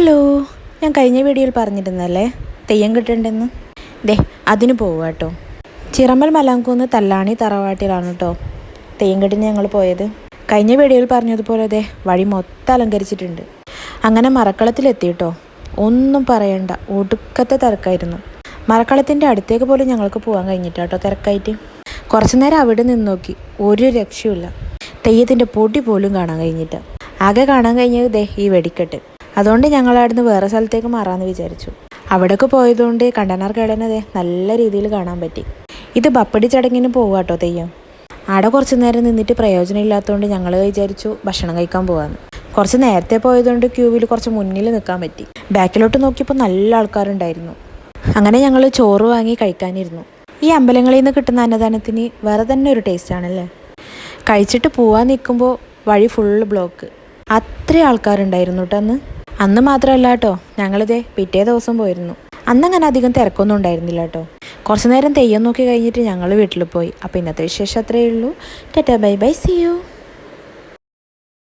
Hello, ഞാൻ കഴിഞ്ഞ വീഡിയോയിൽ പറഞ്ഞിരുന്നല്ലേ തെയ്യം കിട്ടണ്ടെന്ന്. അതിന് പോവുക കേട്ടോ. ചിറമ്പൽ മലാങ്കുന്ന് തല്ലാണി തറവാട്ടിലാണ് കേട്ടോ തെയ്യം കെട്ടിന് ഞങ്ങൾ പോയത്. കഴിഞ്ഞ വീഡിയോയിൽ പറഞ്ഞതുപോലെ വഴി മൊത്തം അലങ്കരിച്ചിട്ടുണ്ട്. അങ്ങനെ മറക്കളത്തിലെത്തി കേട്ടോ. ഒന്നും പറയണ്ട, ഒടുക്കത്തെ തിരക്കായിരുന്നു. മറക്കളത്തിൻ്റെ അടുത്തേക്ക് പോലും ഞങ്ങൾക്ക് പോകാൻ കഴിഞ്ഞിട്ട് കേട്ടോ, തിരക്കായിട്ട്. കുറച്ചു നേരം അവിടെ നിന്ന് നോക്കി, ഒരു രക്ഷയുമില്ല. തെയ്യത്തിൻ്റെ പൊടി പോലും കാണാൻ കഴിഞ്ഞിട്ട്. ആകെ കാണാൻ കഴിഞ്ഞത് ഈ വെടിക്കെട്ട്. അതുകൊണ്ട് ഞങ്ങളവിടുന്ന് വേറെ സ്ഥലത്തേക്ക് മാറാമെന്ന് വിചാരിച്ചു. അവിടേക്ക് പോയതുകൊണ്ട് കണ്ടനാർ കേടനെ നല്ല രീതിയിൽ കാണാൻ പറ്റി. ഇത് ബപ്പടി ചടങ്ങിന് പോവുക കേട്ടോ തെയ്യം. അവിടെ കുറച്ച് നേരം നിന്നിട്ട് പ്രയോജനമില്ലാത്തതുകൊണ്ട് ഞങ്ങൾ വിചാരിച്ചു ഭക്ഷണം കഴിക്കാൻ പോകാമെന്ന്. കുറച്ച് നേരത്തെ പോയതുകൊണ്ട് ക്യൂവിൽ കുറച്ച് മുന്നിൽ നിൽക്കാൻ പറ്റി. ബാക്കിലോട്ട് നോക്കിയപ്പോൾ നല്ല ആൾക്കാരുണ്ടായിരുന്നു. അങ്ങനെ ഞങ്ങൾ ചോറ് വാങ്ങി കഴിക്കാനിരുന്നു. ഈ അമ്പലങ്ങളിൽ നിന്ന് കിട്ടുന്ന അന്നദാനത്തിന് വേറെ തന്നെ ഒരു ടേസ്റ്റാണല്ലേ. കഴിച്ചിട്ട് പോകാൻ നിൽക്കുമ്പോൾ വഴി ഫുള്ള് ബ്ലോക്ക്. അത്രയും ആൾക്കാരുണ്ടായിരുന്നു കേട്ടോ അന്ന് മാത്രമല്ല കേട്ടോ, പിറ്റേ ദിവസം പോയിരുന്നു. അന്നങ്ങനെ അധികം തിരക്കൊന്നും ഉണ്ടായിരുന്നില്ല കേട്ടോ. കുറച്ച് നേരം തെയ്യം നോക്കി കഴിഞ്ഞിട്ട് ഞങ്ങൾ വീട്ടിൽ പോയി. അപ്പോൾ ഇന്നത്തെ വിശേഷം അത്രയേ ഉള്ളൂ. Tata, bye bye, see U.